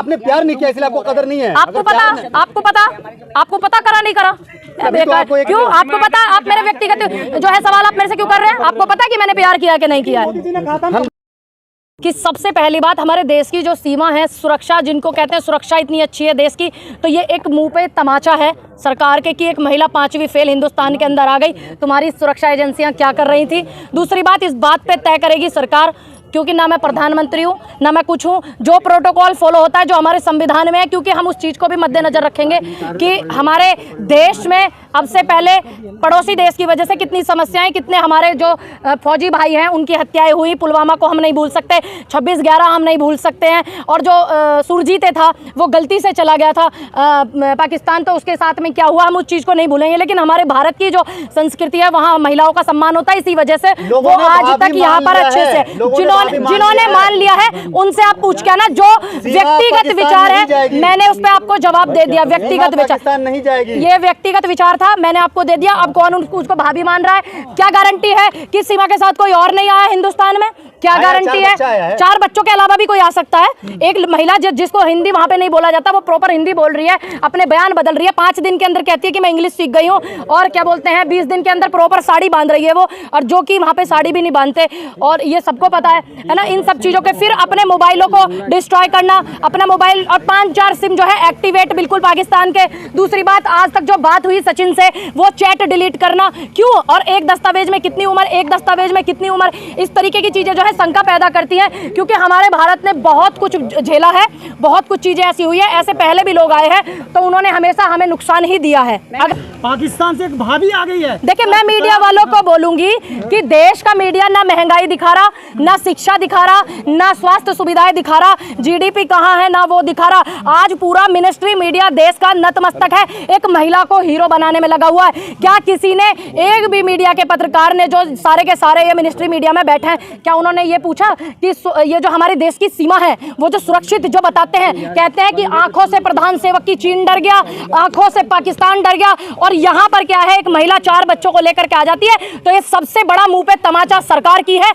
आपने प्यार नहीं किया इसलिए आपको कदर नहीं है। आपको पता करा नहीं करा क्यों? आपको पता, आप मेरे व्यक्तिगत जो है सवाल आप मेरे से क्यों कर रहे हैं? आपको पता कि मैंने प्यार किया कि नहीं किया है? कि सबसे पहली बात, हमारे देश की जो सीमा है, सुरक्षा जिनको कहते हैं, सुरक्षा इतनी अच्छी है देश की, तो ये एक मुंह पे तमाचा है सरकार के कि एक महिला 5वीं फेल हिंदुस्तान के अंदर आ गई। तुम्हारी सुरक्षा एजेंसियां क्या कर रही थी? दूसरी बात, इस बात पे तय करेगी सरकार, क्योंकि ना मैं प्रधानमंत्री हूँ ना मैं कुछ हूँ। जो प्रोटोकॉल फॉलो होता है जो हमारे संविधान में है, क्योंकि हम उस चीज़ को भी मद्देनजर रखेंगे कि हमारे देश में अब से पहले पड़ोसी देश की वजह से कितनी समस्याएं, कितने हमारे जो फौजी भाई हैं उनकी हत्याएं हुई। पुलवामा को हम नहीं भूल सकते, 26/11 हम नहीं भूल सकते हैं, और जो सुरजीत था वो गलती से चला गया था पाकिस्तान, तो उसके साथ में क्या हुआ हम उस चीज़ को नहीं भूलेंगे। लेकिन हमारे भारत की जो संस्कृति है वहाँ महिलाओं का सम्मान होता है, इसी वजह से वो आज तक यहाँ पर अच्छे से जिन्होंने मान लिया है उनसे आप पूछ के ना, जो व्यक्तिगत विचार है मैंने उस पर आपको जवाब दे दिया। व्यक्तिगत विचार नहीं जाएगी, ये व्यक्तिगत विचार था, मैंने आपको दे दिया। अब कौन उसको भाभी मान रहा है? क्या गारंटी है कि सीमा के साथ कोई और नहीं आया हिंदुस्तान में? क्या गारंटी है? 4 बच्चों के अलावा भी कोई आ सकता है। एक महिला जिसको हिंदी वहां पे नहीं बोला जाता, वो प्रॉपर हिंदी बोल रही है, अपने बयान बदल रही है, 5 दिन के अंदर कहती है कि मैं इंग्लिश सीख गई हूँ, और क्या बोलते हैं 20 दिन के अंदर प्रॉपर साड़ी बांध रही है वो, और जो कि वहां पे साड़ी भी नहीं बांधते, और ये सबको पता है ना। इन सब चीजों के फिर अपने मोबाइलों को डिस्ट्रॉय करना, अपना मोबाइल और 5-4 सिम जो है एक्टिवेट बिल्कुल पाकिस्तान के। दूसरी बात, आज तक जो बात हुई सचिन से वो चैट डिलीट करना, क्यों? और एक दस्तावेज में कितनी उम्र, एक दस्तावेज में कितनी उम्र, इस तरीके की चीजें जो है शंका पैदा करती हैं, क्योंकि हमारे भारत ने बहुत कुछ झेला है, बहुत कुछ चीजें ऐसी हुई है, ऐसे पहले भी लोग आए हैं तो उन्होंने हमेशा हमें नुकसान ही दिया है। पाकिस्तान से एक भाभी आ गई है। देखिए, मैं मीडिया वालों को बोलूंगी कि देश का मीडिया ना महंगाई दिखा रहा, ना शिक्षा दिखा रहा, ना स्वास्थ्य सुविधाएं दिखा रहा, जीडीपी कहाँ है ना वो दिखा रहा। आज पूरा मिनिस्ट्री मीडिया देश का नतमस्तक है, एक महिला को हीरो बनाने में लगा हुआ है। क्या किसी ने, एक भी मीडिया के पत्रकार ने, जो सारे के सारे ये मिनिस्ट्री मीडिया में बैठे हैं, क्या उन्होंने ये पूछा कि ये जो हमारे देश की सीमा है वो जो सुरक्षित जो बताते हैं, कहते हैं कि आंखों से प्रधान सेवक की चीन डर गया, आंखों से पाकिस्तान डर गया, और यहाँ पर क्या है, एक महिला 4 बच्चों को लेकर के आ जाती है। तो ये सबसे बड़ा मुंह पे तमाचा सरकार की है,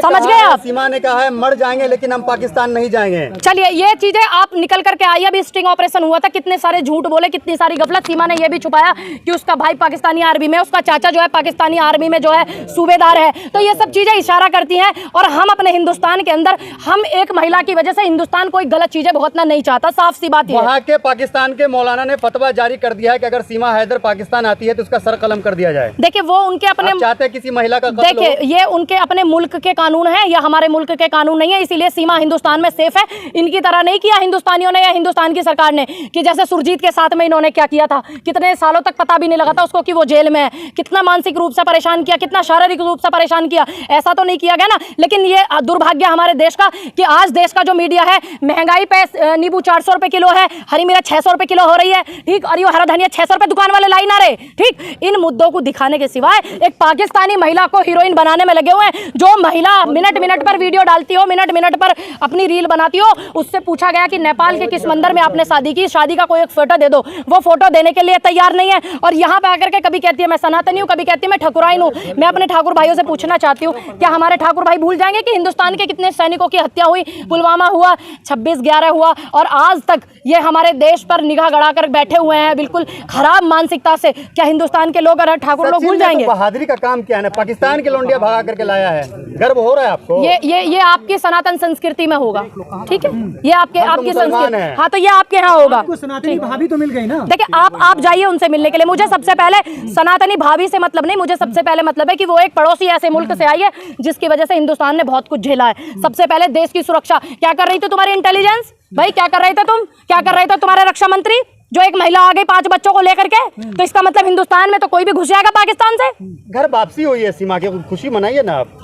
समझ गए आप? सीमा ने कहा है मर जाएंगे लेकिन हम पाकिस्तान नहीं जाएंगे। चलिए, ये चीजें आप निकल करके आई, अभी स्टिंग ऑपरेशन हुआ था, कितने सारे झूठ बोले, कितनी सारी गफलत। सीमा ने यह भी छुपाया कि उसका भाई पाकिस्तानी आर्मी में, उसका चाचा जो है पाकिस्तानी आर्मी में जो है सूबेदार है। तो ये सब चीजें इशारा करती हैं, और हम अपने हिंदुस्तान के अंदर, हम एक महिला की वजह से हिंदुस्तान कोई गलत चीजें भुगतना नहीं चाहता, साफ सी बात है। वहाँ के पाकिस्तान के मौलाना ने फतवा जारी कर दिया है कि अगर सीमा हैदर पाकिस्तान आती है तो उसका सर कलम कर दिया जाए। देखिए, वो उनके अपने चाहते किसी महिला का, देखिए ये उनके अपने मुल्क के कानून है, या हमारे मुल्क के कानून नहीं है, इसीलिए सीमा हिंदुस्तान में सेफ है। इनकी तरह नहीं किया हिंदुस्तानियों ने या हिंदुस्तान की सरकार ने, कि जैसे सुरजीत के साथ में इन्होंने क्या किया था, कितने सालों तक पता भी नहीं लगा था उसको कि वो जेल में है, कितना मानसिक रूप से परेशान किया, कितना शारीरिक रूप से परेशान किया, ऐसा तो नहीं किया गया ना। लेकिन ये दुर्भाग्य हमारे देश का कि आज देश का जो मीडिया है, महंगाई पे नींबू 400 रुपए किलो है, हरी मिर्च 600 रुपए किलो हो रही है, ठीक, और ये हरा धनिया 600 रुपए दुकान वाले लाई ना रहे, ठीक। इन मुद्दों को दिखाने के सिवाय एक पाकिस्तानी महिला को हीरोइन बनाने में लगे हुए हैं। जो महिला मिनट पर वीडियो डालती हो, मिनट पर अपनी रील बनाती हो, उससे पूछा गया कि नेपाल के किस मंदिर में आपने शादी की, शादी का कोई एक फोटो दे दो, वो फोटो देने के लिए तैयार नहीं है। और यहाँ पे आकर के कभी कहती है मैं सनातनी हूँ, कभी कहती है मैं ठकुराइन हूँ। मैं अपने ठाकुर भाइयों से पूछना चाहती हूँ, क्या हमारे ठाकुर भाई भूल जाएंगे कि हिंदुस्तान के कितने सैनिकों की हत्या हुई, पुलवामा हुआ, 26/11 हुआ, और आज तक ये हमारे देश पर निगाह गड़ाकर बैठे हुए हैं बिल्कुल खराब मानसिकता से। क्या हिंदुस्तान के लोग और ठाकुर लोग भूल जाएंगे? बहादुरी का काम क्या है, पाकिस्तान के लौंडिया भगा करके लाया है, गर्व हो रहा है आपको? ये आपकी सनातन संस्कृति में होगा, ठीक है, ये आपकी संस्कृति, हाँ, तो ये आपके यहाँ होगा। सनातनी भाभी तो मिल गई ना। देखिए, आप जाइए उनसे मिलने के लिए। मुझे सबसे पहले सनातनी भाभी से मतलब नहीं, मुझे सबसे पहले मतलब है कि वो एक पड़ोसी ऐसे मुल्क से आई है जिसकी वजह से हिंदुस्तान ने बहुत कुछ झेला है। सबसे पहले देश की सुरक्षा क्या कर रही थी तुम्हारी इंटेलिजेंस, भाई क्या कर रहे थे तुम, क्या कर रहे थे तुम्हारे रक्षा मंत्री? जो एक महिला आ गई 5 बच्चों को लेकर के, तो इसका मतलब हिंदुस्तान में तो कोई भी घुस जाएगा पाकिस्तान से। घर वापसी हुई है सीमा की, खुशी मनाइए ना आप।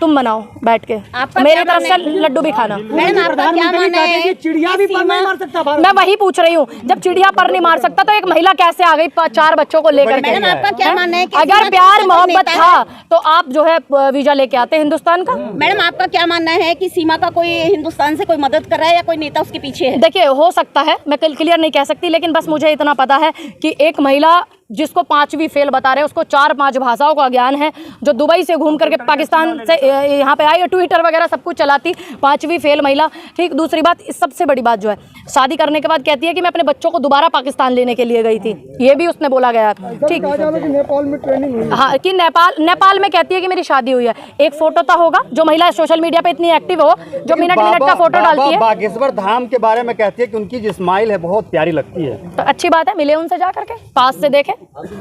तुम बनाओ बैठ के, मेरी तरफ से लड्डू भी खाना। मैडम, आपका क्या मानना है? चिड़िया भी पर नहीं मार सकता भारत? मैं वही पूछ रही हूँ, जब चिड़िया पर नहीं मार सकता तो एक महिला कैसे आ गई 4 बच्चों को लेकर के? मैडम, आपका क्या मानना है? अगर प्यार मोहब्बत था तो आप जो है वीजा लेके आते हिंदुस्तान का। मैडम, आपका क्या मानना है कि सीमा का कोई हिंदुस्तान से कोई मदद कर रहा है या कोई नेता उसके पीछे है? देखिए, हो सकता है, मैं क्लियर नहीं कह सकती, लेकिन बस मुझे इतना पता है कि एक महिला जिसको 5वीं फेल बता रहे हैं, उसको 4-5 भाषाओं का ज्ञान है, जो दुबई से घूम करके पाकिस्तान से यहाँ पे आई, ट्विटर वगैरह सब कुछ चलाती, 5वीं फेल महिला। ठीक, दूसरी बात, सबसे बड़ी बात जो है, शादी करने के बाद कहती है कि मैं अपने बच्चों को दोबारा पाकिस्तान लेने के लिए गई थी, ये भी उसने बोला गया। ठीक, नेपाल में ट्रेनिंग हुई। हाँ, कि नेपाल में कहती है कि मेरी शादी हुई है। एक फोटो तो होगा, जो महिला सोशल मीडिया पे इतनी एक्टिव हो, जो मिनट का फोटो डालती है। बागेश्वर धाम के बारे में कहती है कि उनकी जो स्माइल है बहुत प्यारी लगती है। तो अच्छी बात है, मिले उनसे जा करके, पास से देखे,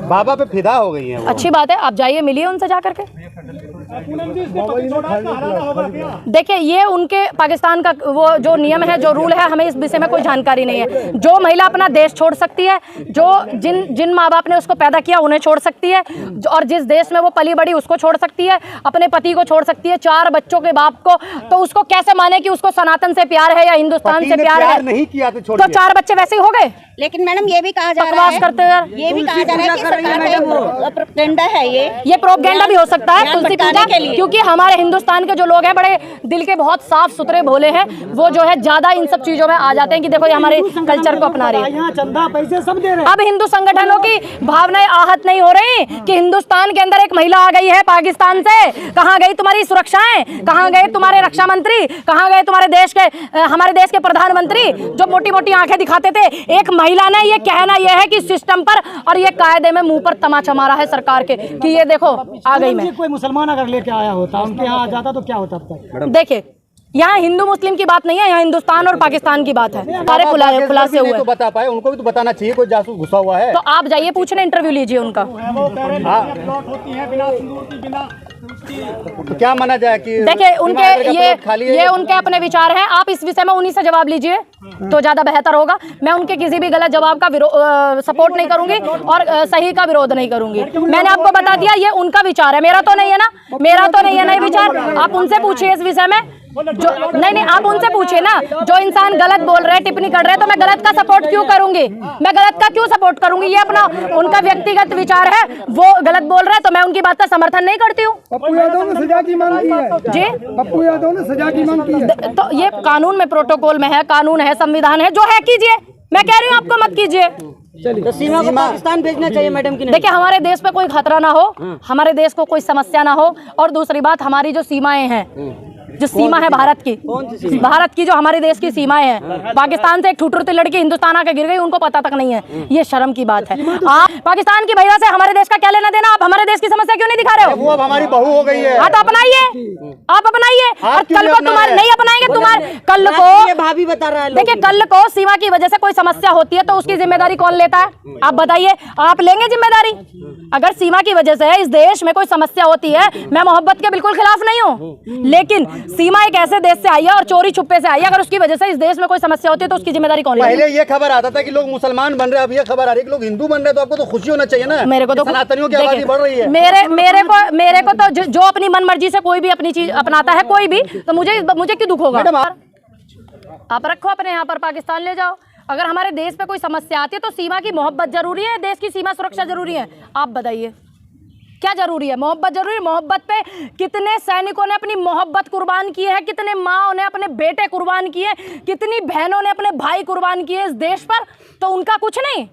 बाबा पे फिदा हो गई है। अच्छी बात है, आप जाइए, मिलिए उनसे जा करके। देखिए, ये उनके पाकिस्तान का वो जो नियम है, जो रूल है, हमें इस विषय में कोई जानकारी नहीं है। जो महिला अपना देश छोड़ सकती है, जो जिन माँ बाप ने उसको पैदा किया उन्हें छोड़ सकती है, और जिस देश में वो पली बड़ी उसको छोड़ सकती है, अपने पति को छोड़ सकती है, 4 बच्चों के बाप को, तो उसको कैसे माने कि उसको सनातन से प्यार है या हिंदुस्तान से प्यार है? नहीं किया तो 4 बच्चे वैसे ही हो गए। लेकिन मैडम ये भी कहा जा रहा है, ये भी कहा जा रहा है कि सरकार का प्रोपेगेंडा है, ये प्रोपेगेंडा भी हो सकता है तुलसी पूजा, क्योंकि हमारे हिंदुस्तान के जो लोग हैं बड़े दिल के बहुत साफ सुथरे भोले हैं, वो जो है ज्यादा इन सब चीजों में आ जाते हैं कि देखो ये हमारे कल्चर को अपना रही है। यहाँ चंदा पैसे सब दे रहे हैं। अब हिंदू संगठनों की भावनाएं आहत नहीं हो रही कि हिंदुस्तान के अंदर एक महिला आ गई है पाकिस्तान से, कहाँ गई तुम्हारी सुरक्षाएं, कहाँ गए तुम्हारे रक्षा मंत्री, कहाँ गए तुम्हारे देश के हमारे देश के प्रधानमंत्री जो मोटी मोटी आंखें दिखाते थे? एक महिला ने ये कहना यह है कि सिस्टम पर और ये कायदे में मुंह पर तमाचा मारा है सरकार के कि ये देखो आ गई मैं। कोई मुसलमान अगर लेके आया होता, उनके यहाँ आ जाता तो क्या होता अब तक? देखिए, यहाँ हिंदू मुस्लिम की बात नहीं है, यहाँ हिंदुस्तान और पाकिस्तान की बात है। सारे खुलासे हुए तो बता पाए, उनको भी तो बताना चाहिए, कोई जासूस घुसा हुआ है। तो आप जाइए पूछने, इंटरव्यू लीजिए उनका। तो क्या माना जाए कि देखिए, उनके ये उनके अपने विचार हैं, आप इस विषय में उन्हीं से जवाब लीजिए तो ज्यादा बेहतर होगा। मैं उनके किसी भी गलत जवाब का सपोर्ट नहीं करूंगी और सही का विरोध नहीं करूंगी। मैंने आपको बता दिया, ये उनका विचार है, मेरा तो नहीं है ना, मेरा तो नहीं है ना ये विचार। आप उनसे पूछिए इस विषय में, जो नहीं आप उनसे पूछिए ना, जो इंसान गलत बोल रहे हैं, टिप्पणी कर रहे हैं, तो मैं गलत का सपोर्ट क्यों करूंगी? मैं गलत का क्यों सपोर्ट करूंगी? ये अपना उनका व्यक्तिगत विचार है, वो गलत बोल रहे हैं तो मैं उनकी बात का समर्थन नहीं करती हूँ। पप्पू यादव ने सजा की मांग की है जी, पप्पू यादव ने सजा की मांग की है। तो ये कानून में प्रोटोकॉल में है, कानून है, संविधान है, जो है कीजिए। मैं कह रही हूँ आपको मत कीजिए। तो सीमा को पाकिस्तान भेजना चाहिए मैडम की? देखिए, हमारे देश पे कोई खतरा ना हो, हमारे देश को कोई समस्या ना हो, और दूसरी बात, हमारी जो सीमाएं हैं, जो सीमा है भारत की जो हमारे देश की सीमाएं हैं, पाकिस्तान से एक ठुठुरती लड़की हिंदुस्तान आके गिर गई, उनको पता तक नहीं है, ये शर्म की बात है। आप पाकिस्तान की महिला से हमारे देश का क्या लेना देना? आप हमारे देश की समस्या क्यों नहीं दिखा रहे हो? वो अब हमारी बहू हो गई है। हाँ, तो अपनाइए, आप अपनाइए। और कल को तुम्हारे नहीं अपनाएंगे, तुम्हारे कल को भाभी बता रहा है। देखिए, कल को सीमा की वजह से कोई समस्या होती है तो उसकी जिम्मेदारी कौन लेता है? आप बताइए, आप लेंगे जिम्मेदारी? अगर सीमा की वजह से इस देश में कोई समस्या होती है, मैं मोहब्बत के बिल्कुल खिलाफ नहीं हूँ, लेकिन सीमा एक ऐसे देश से आई है और चोरी छुपे से आई है, अगर उसकी वजह से इस देश में कोई समस्या होती है तो उसकी जिम्मेदारी कौन लेगा? पहले ये खबर आता था कि लोग मुसलमान बन रहे हैं, अब ये खबर आ रही है कि लोग हिंदू बन रहे हैं, तो आपको तो खुशी होना चाहिए ना। मेरे को तो सनातनियों की आबादी बढ़ रही है। मेरे को तो जो अपनी मन मर्जी से कोई भी अपनी चीज अपनाता है, कोई भी, तो मुझे क्यों दुख होगा? आप रखो अपने यहाँ पर, पाकिस्तान ले जाओ। अगर हमारे देश पे कोई समस्या आती है तो सीमा की मोहब्बत जरूरी है, देश की सीमा सुरक्षा जरूरी है। आप बताइए क्या जरूरी है? मोहब्बत जरूरी है। मोहब्बत पे कितने सैनिकों ने अपनी मोहब्बत कुर्बान की है, कितने माँओं ने अपने बेटे कुर्बान किए, कितनी बहनों ने अपने भाई कुर्बान किए इस देश पर, तो उनका कुछ नहीं।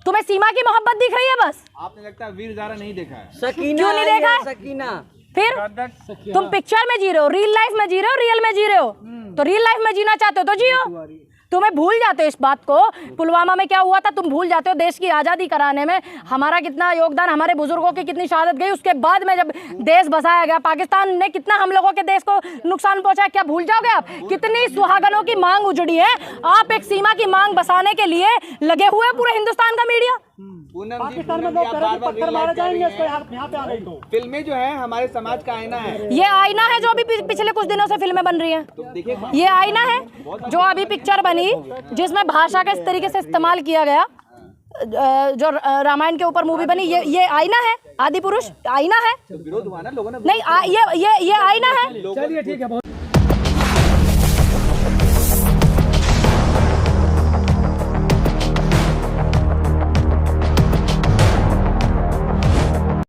तुम्हें सीमा की मोहब्बत दिख रही है बस? आपने लगता है वीर ज़ारा नहीं देखा है। क्यों नहीं देखा है? सकीना फिर तुम पिक्चर में जी रहे हो, रियल लाइफ में जी रहे हो, रियल में जी रहे हो, तो रियल लाइफ में जीना चाहते हो तो जियो। तुम्हें भूल जाते हो इस बात को, पुलवामा में क्या हुआ था तुम भूल जाते हो। देश की आज़ादी कराने में हमारा कितना योगदान, हमारे बुजुर्गों की कितनी शहादत गई, उसके बाद में जब देश बसाया गया, पाकिस्तान ने कितना हम लोगों के देश को नुकसान पहुंचाया, क्या भूल जाओगे आप? कितनी सुहागनों की मांग उजड़ी है, आप एक सीमा की मांग बसाने के लिए लगे हुए पूरे हिंदुस्तान का मीडिया। पाकिस्तान में पत्थर मारे जाएंगे, यहाँ पे आ गई तो फिल्में जो है हमारे समाज का आईना है। ये आईना है जो अभी पिछले कुछ दिनों से फिल्में बन रही हैं। ये आईना है जो अभी पिक्चर बनी, जिसमें भाषा का इस तरीके से इस्तेमाल किया गया, जो रामायण के ऊपर मूवी बनी, ये आईना है। आदि पुरुष आईना है, विरोध हुआ ना लोगों ने। नहीं ये आईना है। चलिए ठीक है।